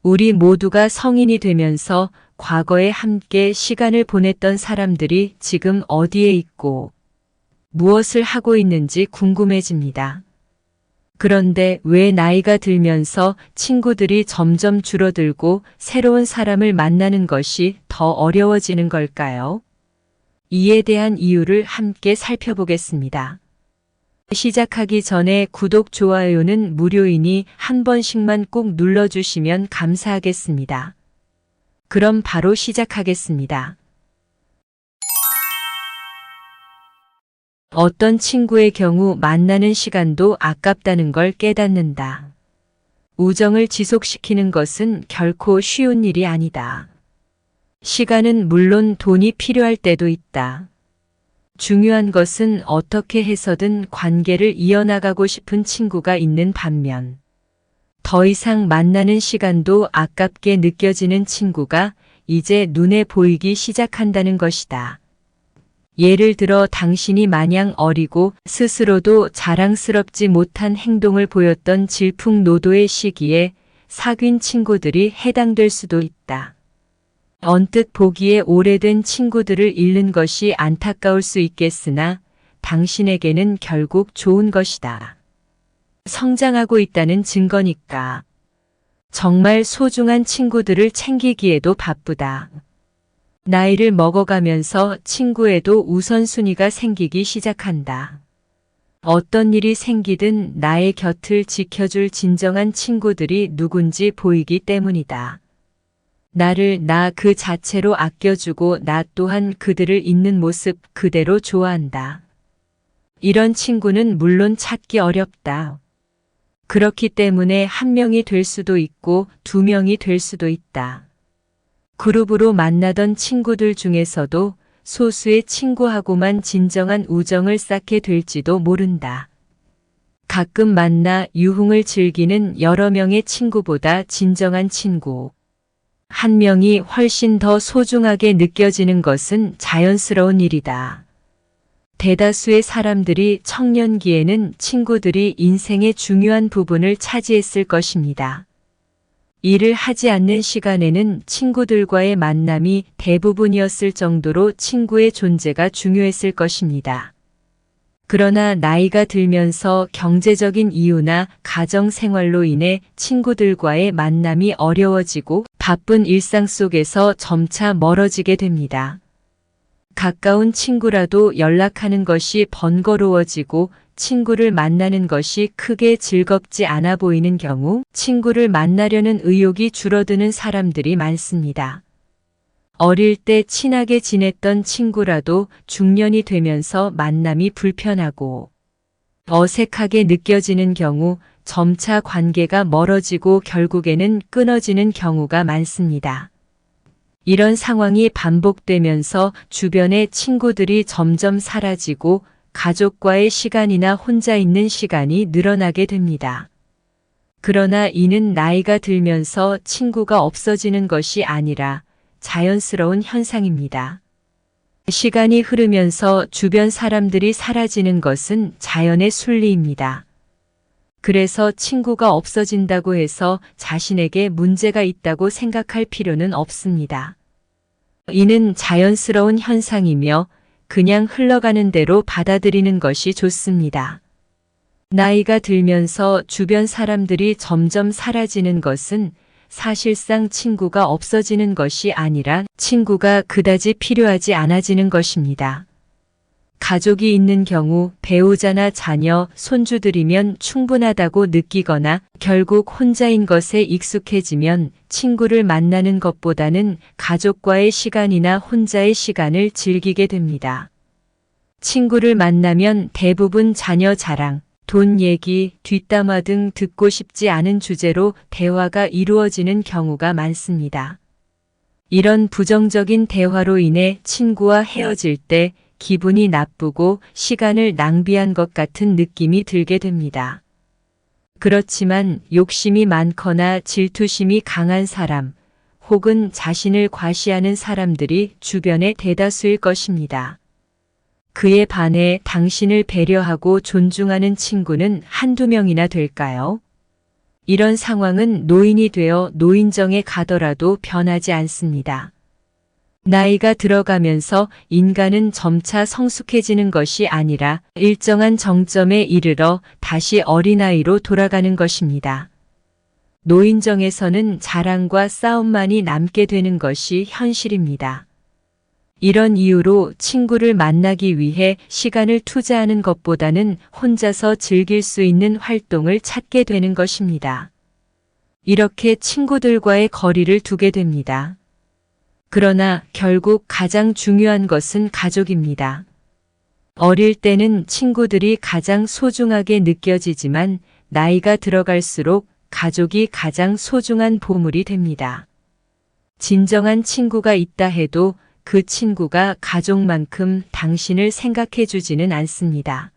우리 모두가 성인이 되면서 과거에 함께 시간을 보냈던 사람들이 지금 어디에 있고 무엇을 하고 있는지 궁금해집니다. 그런데 왜 나이가 들면서 친구들이 점점 줄어들고 새로운 사람을 만나는 것이 더 어려워지는 걸까요? 이에 대한 이유를 함께 살펴보겠습니다. 시작하기 전에 구독, 좋아요는 무료이니 한 번씩만 꼭 눌러주시면 감사하겠습니다. 그럼 바로 시작하겠습니다. 어떤 친구의 경우 만나는 시간도 아깝다는 걸 깨닫는다. 우정을 지속시키는 것은 결코 쉬운 일이 아니다. 시간은 물론 돈이 필요할 때도 있다. 중요한 것은 어떻게 해서든 관계를 이어나가고 싶은 친구가 있는 반면, 더 이상 만나는 시간도 아깝게 느껴지는 친구가 이제 눈에 보이기 시작한다는 것이다. 예를 들어 당신이 마냥 어리고 스스로도 자랑스럽지 못한 행동을 보였던 질풍노도의 시기에 사귄 친구들이 해당될 수도 있다. 언뜻 보기에 오래된 친구들을 잃는 것이 안타까울 수 있겠으나 당신에게는 결국 좋은 것이다. 성장하고 있다는 증거니까. 정말 소중한 친구들을 챙기기에도 바쁘다. 나이를 먹어가면서 친구에도 우선순위가 생기기 시작한다. 어떤 일이 생기든 나의 곁을 지켜줄 진정한 친구들이 누군지 보이기 때문이다. 나를 나 그 자체로 아껴주고 나 또한 그들을 있는 모습 그대로 좋아한다. 이런 친구는 물론 찾기 어렵다. 그렇기 때문에 한 명이 될 수도 있고 두 명이 될 수도 있다. 그룹으로 만나던 친구들 중에서도 소수의 친구하고만 진정한 우정을 쌓게 될지도 모른다. 가끔 만나 유흥을 즐기는 여러 명의 친구보다 진정한 친구, 한 명이 훨씬 더 소중하게 느껴지는 것은 자연스러운 일이다. 대다수의 사람들이 청년기에는 친구들이 인생의 중요한 부분을 차지했을 것입니다. 일을 하지 않는 시간에는 친구들과의 만남이 대부분이었을 정도로 친구의 존재가 중요했을 것입니다. 그러나 나이가 들면서 경제적인 이유나 가정 생활로 인해 친구들과의 만남이 어려워지고 바쁜 일상 속에서 점차 멀어지게 됩니다. 가까운 친구라도 연락하는 것이 번거로워지고 친구를 만나는 것이 크게 즐겁지 않아 보이는 경우 친구를 만나려는 의욕이 줄어드는 사람들이 많습니다. 어릴 때 친하게 지냈던 친구라도 중년이 되면서 만남이 불편하고 어색하게 느껴지는 경우 점차 관계가 멀어지고 결국에는 끊어지는 경우가 많습니다. 이런 상황이 반복되면서 주변의 친구들이 점점 사라지고 가족과의 시간이나 혼자 있는 시간이 늘어나게 됩니다. 그러나 이는 나이가 들면서 친구가 없어지는 것이 아니라 자연스러운 현상입니다. 시간이 흐르면서 주변 사람들이 사라지는 것은 자연의 순리입니다. 그래서 친구가 없어진다고 해서 자신에게 문제가 있다고 생각할 필요는 없습니다. 이는 자연스러운 현상이며 그냥 흘러가는 대로 받아들이는 것이 좋습니다. 나이가 들면서 주변 사람들이 점점 사라지는 것은 사실상 친구가 없어지는 것이 아니라 친구가 그다지 필요하지 않아지는 것입니다. 가족이 있는 경우 배우자나 자녀, 손주들이면 충분하다고 느끼거나 결국 혼자인 것에 익숙해지면 친구를 만나는 것보다는 가족과의 시간이나 혼자의 시간을 즐기게 됩니다. 친구를 만나면 대부분 자녀 자랑, 돈 얘기, 뒷담화 등 듣고 싶지 않은 주제로 대화가 이루어지는 경우가 많습니다. 이런 부정적인 대화로 인해 친구와 헤어질 때 기분이 나쁘고 시간을 낭비한 것 같은 느낌이 들게 됩니다. 그렇지만 욕심이 많거나 질투심이 강한 사람, 혹은 자신을 과시하는 사람들이 주변의 대다수일 것입니다. 그에 반해 당신을 배려하고 존중하는 친구는 한두 명이나 될까요? 이런 상황은 노인이 되어 노인정에 가더라도 변하지 않습니다. 나이가 들어가면서 인간은 점차 성숙해지는 것이 아니라 일정한 정점에 이르러 다시 어린아이로 돌아가는 것입니다. 노인정에서는 자랑과 싸움만이 남게 되는 것이 현실입니다. 이런 이유로 친구를 만나기 위해 시간을 투자하는 것보다는 혼자서 즐길 수 있는 활동을 찾게 되는 것입니다. 이렇게 친구들과의 거리를 두게 됩니다. 그러나 결국 가장 중요한 것은 가족입니다. 어릴 때는 친구들이 가장 소중하게 느껴지지만 나이가 들어갈수록 가족이 가장 소중한 보물이 됩니다. 진정한 친구가 있다 해도 그 친구가 가족만큼 당신을 생각해 주지는 않습니다.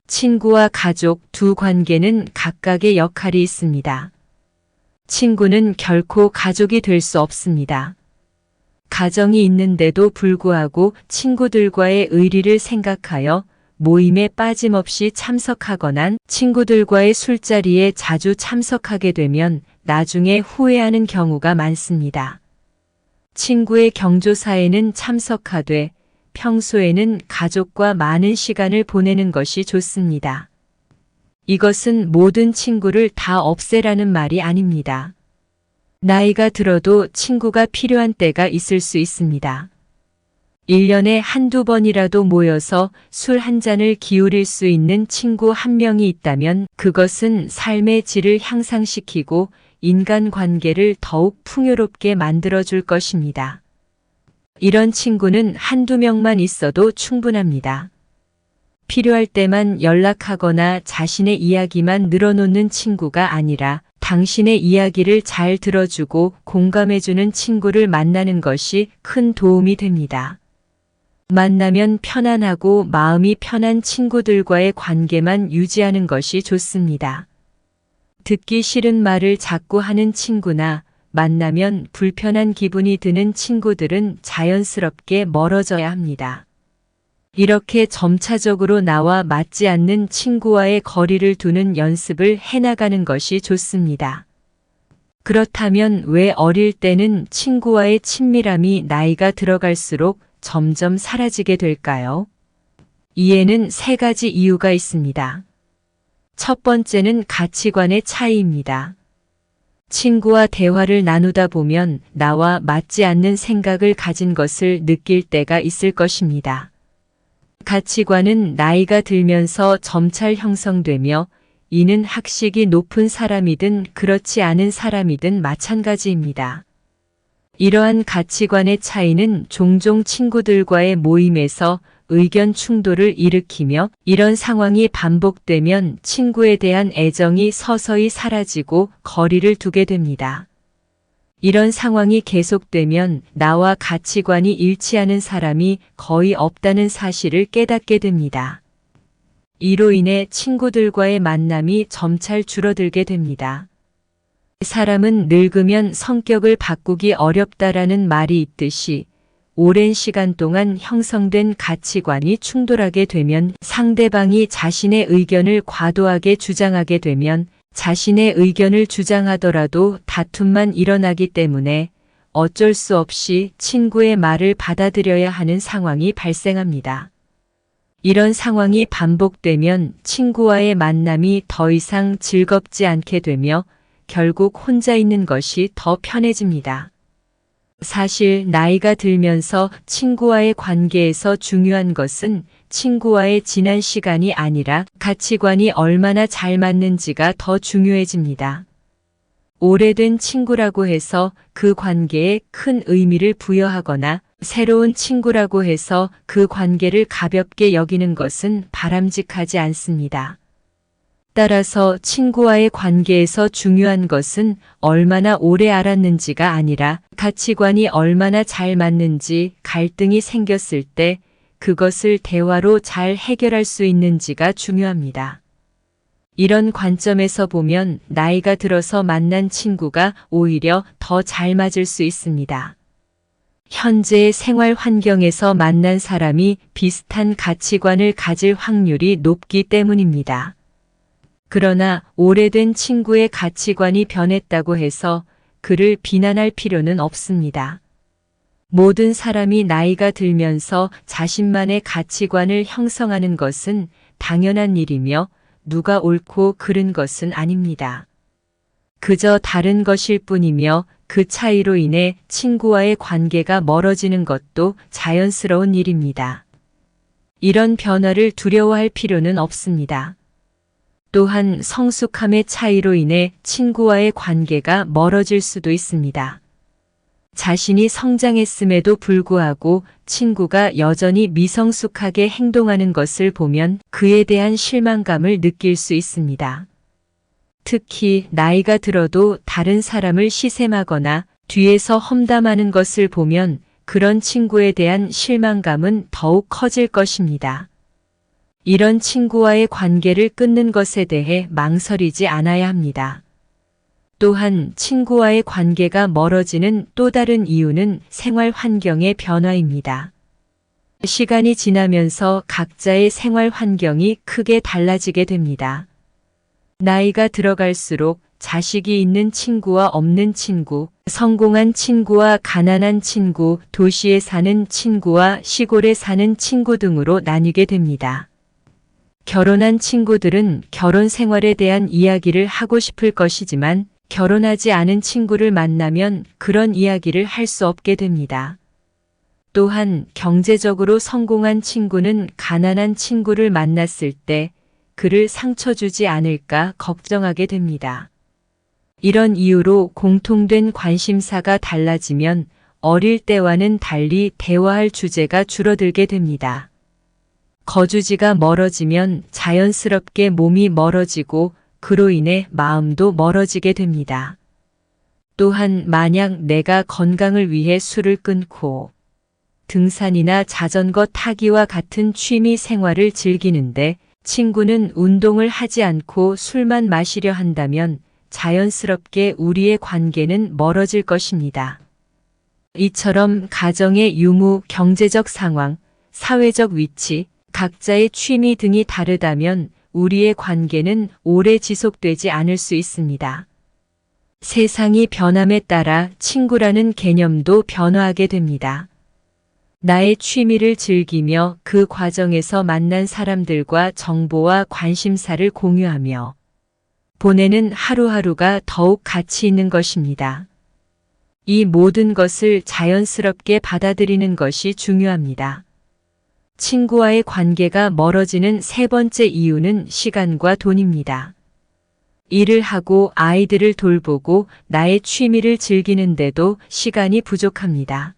친구와 가족 두 관계는 각각의 역할이 있습니다. 친구는 결코 가족이 될 수 없습니다. 가정이 있는데도 불구하고 친구들과의 의리를 생각하여 모임에 빠짐없이 참석하거나 친구들과의 술자리에 자주 참석하게 되면 나중에 후회하는 경우가 많습니다. 친구의 경조사에는 참석하되 평소에는 가족과 많은 시간을 보내는 것이 좋습니다. 이것은 모든 친구를 다 없애라는 말이 아닙니다. 나이가 들어도 친구가 필요한 때가 있을 수 있습니다. 1년에 한두 번이라도 모여서 술 한 잔을 기울일 수 있는 친구 한 명이 있다면 그것은 삶의 질을 향상시키고 인간관계를 더욱 풍요롭게 만들어줄 것입니다. 이런 친구는 한두 명만 있어도 충분합니다. 필요할 때만 연락하거나 자신의 이야기만 늘어놓는 친구가 아니라 당신의 이야기를 잘 들어주고 공감해주는 친구를 만나는 것이 큰 도움이 됩니다. 만나면 편안하고 마음이 편한 친구들과의 관계만 유지하는 것이 좋습니다. 듣기 싫은 말을 자꾸 하는 친구나 만나면 불편한 기분이 드는 친구들은 자연스럽게 멀어져야 합니다. 이렇게 점차적으로 나와 맞지 않는 친구와의 거리를 두는 연습을 해나가는 것이 좋습니다. 그렇다면 왜 어릴 때는 친구와의 친밀함이 나이가 들어갈수록 점점 사라지게 될까요? 이에는 세 가지 이유가 있습니다. 첫 번째는 가치관의 차이입니다. 친구와 대화를 나누다 보면 나와 맞지 않는 생각을 가진 것을 느낄 때가 있을 것입니다. 가치관은 나이가 들면서 점차 형성되며 이는 학식이 높은 사람이든 그렇지 않은 사람이든 마찬가지입니다. 이러한 가치관의 차이는 종종 친구들과의 모임에서 의견 충돌을 일으키며 이런 상황이 반복되면 친구에 대한 애정이 서서히 사라지고 거리를 두게 됩니다. 이런 상황이 계속되면 나와 가치관이 일치하는 사람이 거의 없다는 사실을 깨닫게 됩니다. 이로 인해 친구들과의 만남이 점차 줄어들게 됩니다. 사람은 늙으면 성격을 바꾸기 어렵다라는 말이 있듯이 오랜 시간 동안 형성된 가치관이 충돌하게 되면 상대방이 자신의 의견을 과도하게 주장하게 되면 자신의 의견을 주장하더라도 다툼만 일어나기 때문에 어쩔 수 없이 친구의 말을 받아들여야 하는 상황이 발생합니다. 이런 상황이 반복되면 친구와의 만남이 더 이상 즐겁지 않게 되며 결국 혼자 있는 것이 더 편해집니다. 사실 나이가 들면서 친구와의 관계에서 중요한 것은 친구와의 지난 시간이 아니라 가치관이 얼마나 잘 맞는지가 더 중요해집니다. 오래된 친구라고 해서 그 관계에 큰 의미를 부여하거나 새로운 친구라고 해서 그 관계를 가볍게 여기는 것은 바람직하지 않습니다. 따라서 친구와의 관계에서 중요한 것은 얼마나 오래 알았는지가 아니라 가치관이 얼마나 잘 맞는지 갈등이 생겼을 때 그것을 대화로 잘 해결할 수 있는지가 중요합니다. 이런 관점에서 보면 나이가 들어서 만난 친구가 오히려 더 잘 맞을 수 있습니다. 현재의 생활 환경에서 만난 사람이 비슷한 가치관을 가질 확률이 높기 때문입니다. 그러나 오래된 친구의 가치관이 변했다고 해서 그를 비난할 필요는 없습니다. 모든 사람이 나이가 들면서 자신만의 가치관을 형성하는 것은 당연한 일이며 누가 옳고 그른 것은 아닙니다. 그저 다른 것일 뿐이며 그 차이로 인해 친구와의 관계가 멀어지는 것도 자연스러운 일입니다. 이런 변화를 두려워할 필요는 없습니다. 또한 성숙함의 차이로 인해 친구와의 관계가 멀어질 수도 있습니다. 자신이 성장했음에도 불구하고 친구가 여전히 미성숙하게 행동하는 것을 보면 그에 대한 실망감을 느낄 수 있습니다. 특히 나이가 들어도 다른 사람을 시샘하거나 뒤에서 험담하는 것을 보면 그런 친구에 대한 실망감은 더욱 커질 것입니다. 이런 친구와의 관계를 끊는 것에 대해 망설이지 않아야 합니다. 또한 친구와의 관계가 멀어지는 또 다른 이유는 생활 환경의 변화입니다. 시간이 지나면서 각자의 생활 환경이 크게 달라지게 됩니다. 나이가 들어갈수록 자식이 있는 친구와 없는 친구, 성공한 친구와 가난한 친구, 도시에 사는 친구와 시골에 사는 친구 등으로 나뉘게 됩니다. 결혼한 친구들은 결혼 생활에 대한 이야기를 하고 싶을 것이지만 결혼하지 않은 친구를 만나면 그런 이야기를 할 수 없게 됩니다. 또한 경제적으로 성공한 친구는 가난한 친구를 만났을 때 그를 상처 주지 않을까 걱정하게 됩니다. 이런 이유로 공통된 관심사가 달라지면 어릴 때와는 달리 대화할 주제가 줄어들게 됩니다. 거주지가 멀어지면 자연스럽게 몸이 멀어지고 그로 인해 마음도 멀어지게 됩니다. 또한 만약 내가 건강을 위해 술을 끊고 등산이나 자전거 타기와 같은 취미 생활을 즐기는데 친구는 운동을 하지 않고 술만 마시려 한다면 자연스럽게 우리의 관계는 멀어질 것입니다. 이처럼 가정의 유무, 경제적 상황, 사회적 위치, 각자의 취미 등이 다르다면 우리의 관계는 오래 지속되지 않을 수 있습니다. 세상이 변함에 따라 친구라는 개념도 변화하게 됩니다. 나의 취미를 즐기며 그 과정에서 만난 사람들과 정보와 관심사를 공유하며 보내는 하루하루가 더욱 가치 있는 것입니다. 이 모든 것을 자연스럽게 받아들이는 것이 중요합니다. 친구와의 관계가 멀어지는 세 번째 이유는 시간과 돈입니다. 일을 하고 아이들을 돌보고 나의 취미를 즐기는데도 시간이 부족합니다.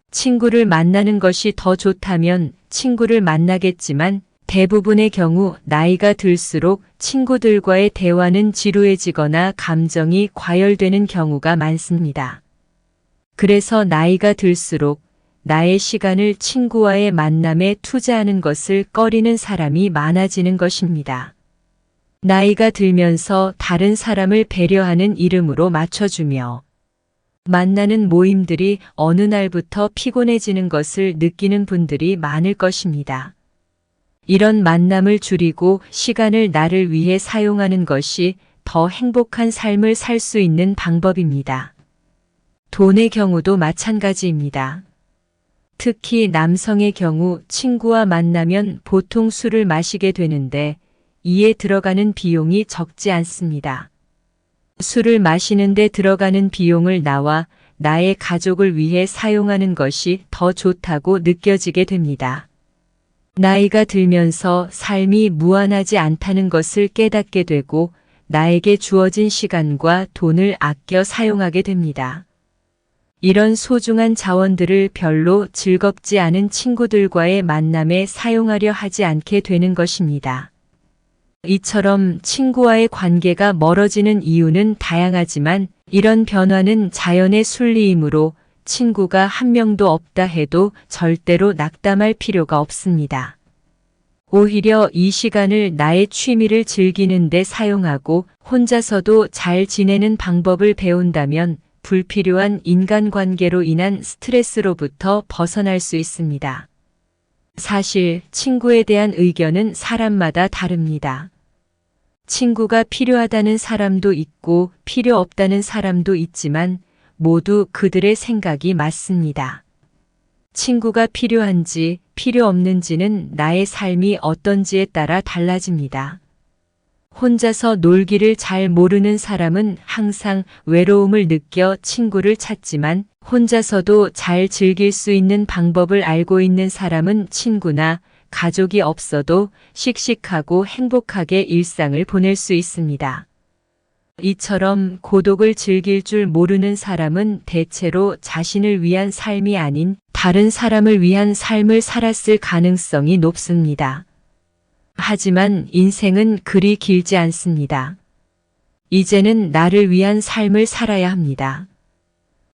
친구를 만나는 것이 더 좋다면 친구를 만나겠지만 대부분의 경우 나이가 들수록 친구들과의 대화는 지루해지거나 감정이 과열되는 경우가 많습니다. 그래서 나이가 들수록 나의 시간을 친구와의 만남에 투자하는 것을 꺼리는 사람이 많아지는 것입니다. 나이가 들면서 다른 사람을 배려하는 이름으로 맞춰주며 만나는 모임들이 어느 날부터 피곤해지는 것을 느끼는 분들이 많을 것입니다. 이런 만남을 줄이고 시간을 나를 위해 사용하는 것이 더 행복한 삶을 살 수 있는 방법입니다. 돈의 경우도 마찬가지입니다. 특히 남성의 경우 친구와 만나면 보통 술을 마시게 되는데 이에 들어가는 비용이 적지 않습니다. 술을 마시는데 들어가는 비용을 나와 나의 가족을 위해 사용하는 것이 더 좋다고 느껴지게 됩니다. 나이가 들면서 삶이 무한하지 않다는 것을 깨닫게 되고 나에게 주어진 시간과 돈을 아껴 사용하게 됩니다. 이런 소중한 자원들을 별로 즐겁지 않은 친구들과의 만남에 사용하려 하지 않게 되는 것입니다. 이처럼 친구와의 관계가 멀어지는 이유는 다양하지만 이런 변화는 자연의 순리이므로 친구가 한 명도 없다 해도 절대로 낙담할 필요가 없습니다. 오히려 이 시간을 나의 취미를 즐기는 데 사용하고 혼자서도 잘 지내는 방법을 배운다면 불필요한 인간관계로 인한 스트레스로부터 벗어날 수 있습니다. 사실 친구에 대한 의견은 사람마다 다릅니다. 친구가 필요하다는 사람도 있고 필요 없다는 사람도 있지만 모두 그들의 생각이 맞습니다. 친구가 필요한지 필요 없는지는 나의 삶이 어떤지에 따라 달라집니다. 혼자서 놀기를 잘 모르는 사람은 항상 외로움을 느껴 친구를 찾지만 혼자서도 잘 즐길 수 있는 방법을 알고 있는 사람은 친구나 가족이 없어도 씩씩하고 행복하게 일상을 보낼 수 있습니다. 이처럼 고독을 즐길 줄 모르는 사람은 대체로 자신을 위한 삶이 아닌 다른 사람을 위한 삶을 살았을 가능성이 높습니다. 하지만 인생은 그리 길지 않습니다. 이제는 나를 위한 삶을 살아야 합니다.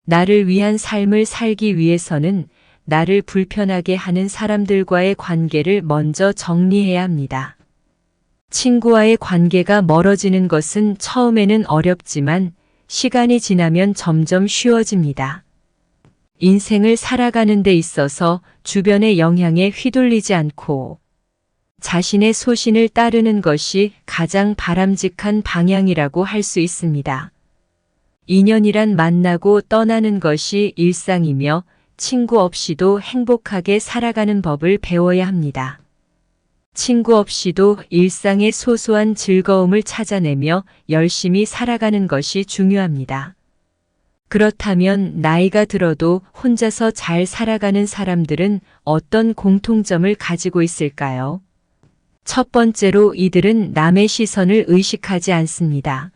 나를 위한 삶을 살기 위해서는 나를 불편하게 하는 사람들과의 관계를 먼저 정리해야 합니다. 친구와의 관계가 멀어지는 것은 처음에는 어렵지만 시간이 지나면 점점 쉬워집니다. 인생을 살아가는 데 있어서 주변의 영향에 휘둘리지 않고 자신의 소신을 따르는 것이 가장 바람직한 방향이라고 할 수 있습니다. 인연이란 만나고 떠나는 것이 일상이며 친구 없이도 행복하게 살아가는 법을 배워야 합니다. 친구 없이도 일상의 소소한 즐거움을 찾아내며 열심히 살아가는 것이 중요합니다. 그렇다면 나이가 들어도 혼자서 잘 살아가는 사람들은 어떤 공통점을 가지고 있을까요? 첫 번째로 이들은 남의 시선을 의식하지 않습니다.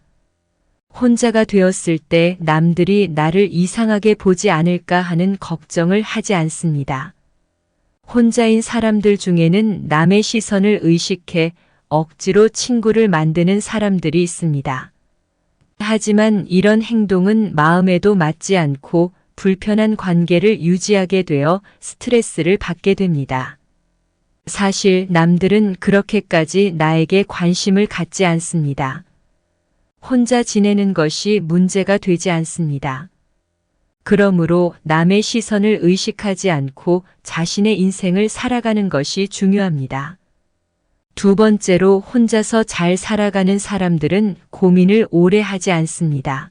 혼자가 되었을 때 남들이 나를 이상하게 보지 않을까 하는 걱정을 하지 않습니다. 혼자인 사람들 중에는 남의 시선을 의식해 억지로 친구를 만드는 사람들이 있습니다. 하지만 이런 행동은 마음에도 맞지 않고 불편한 관계를 유지하게 되어 스트레스를 받게 됩니다. 사실 남들은 그렇게까지 나에게 관심을 갖지 않습니다. 혼자 지내는 것이 문제가 되지 않습니다. 그러므로 남의 시선을 의식하지 않고 자신의 인생을 살아가는 것이 중요합니다. 두 번째로 혼자서 잘 살아가는 사람들은 고민을 오래 하지 않습니다.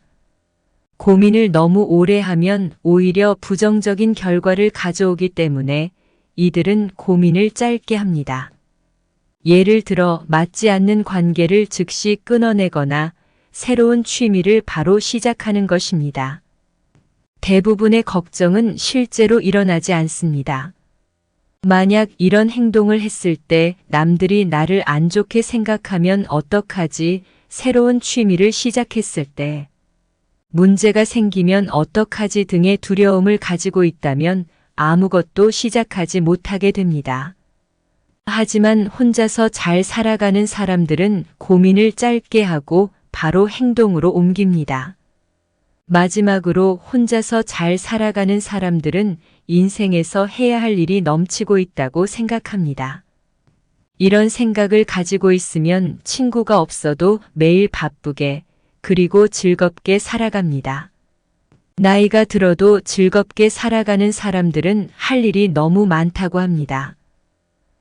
고민을 너무 오래 하면 오히려 부정적인 결과를 가져오기 때문에 이들은 고민을 짧게 합니다. 예를 들어 맞지 않는 관계를 즉시 끊어내거나 새로운 취미를 바로 시작하는 것입니다. 대부분의 걱정은 실제로 일어나지 않습니다. 만약 이런 행동을 했을 때 남들이 나를 안 좋게 생각하면 어떡하지? 새로운 취미를 시작했을 때 문제가 생기면 어떡하지 등의 두려움을 가지고 있다면 아무것도 시작하지 못하게 됩니다. 하지만 혼자서 잘 살아가는 사람들은 고민을 짧게 하고 바로 행동으로 옮깁니다. 마지막으로 혼자서 잘 살아가는 사람들은 인생에서 해야 할 일이 넘치고 있다고 생각합니다. 이런 생각을 가지고 있으면 친구가 없어도 매일 바쁘게 그리고 즐겁게 살아갑니다. 나이가 들어도 즐겁게 살아가는 사람들은 할 일이 너무 많다고 합니다.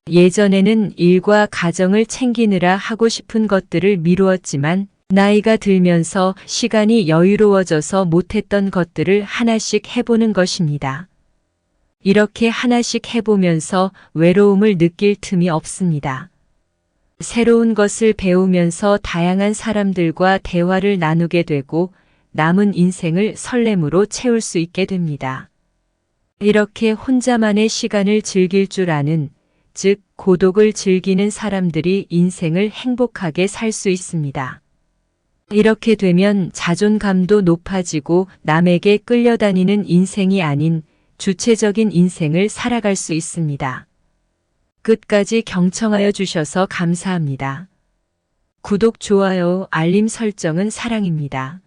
예전에는 일과 가정을 챙기느라 하고 싶은 것들을 미루었지만 나이가 들면서 시간이 여유로워져서 못했던 것들을 하나씩 해보는 것입니다. 이렇게 하나씩 해보면서 외로움을 느낄 틈이 없습니다. 새로운 것을 배우면서 다양한 사람들과 대화를 나누게 되고 남은 인생을 설렘으로 채울 수 있게 됩니다. 이렇게 혼자만의 시간을 즐길 줄 아는, 즉 고독을 즐기는 사람들이 인생을 행복하게 살 수 있습니다. 이렇게 되면 자존감도 높아지고 남에게 끌려다니는 인생이 아닌 주체적인 인생을 살아갈 수 있습니다. 끝까지 경청하여 주셔서 감사합니다. 구독, 좋아요, 알림 설정은 사랑입니다.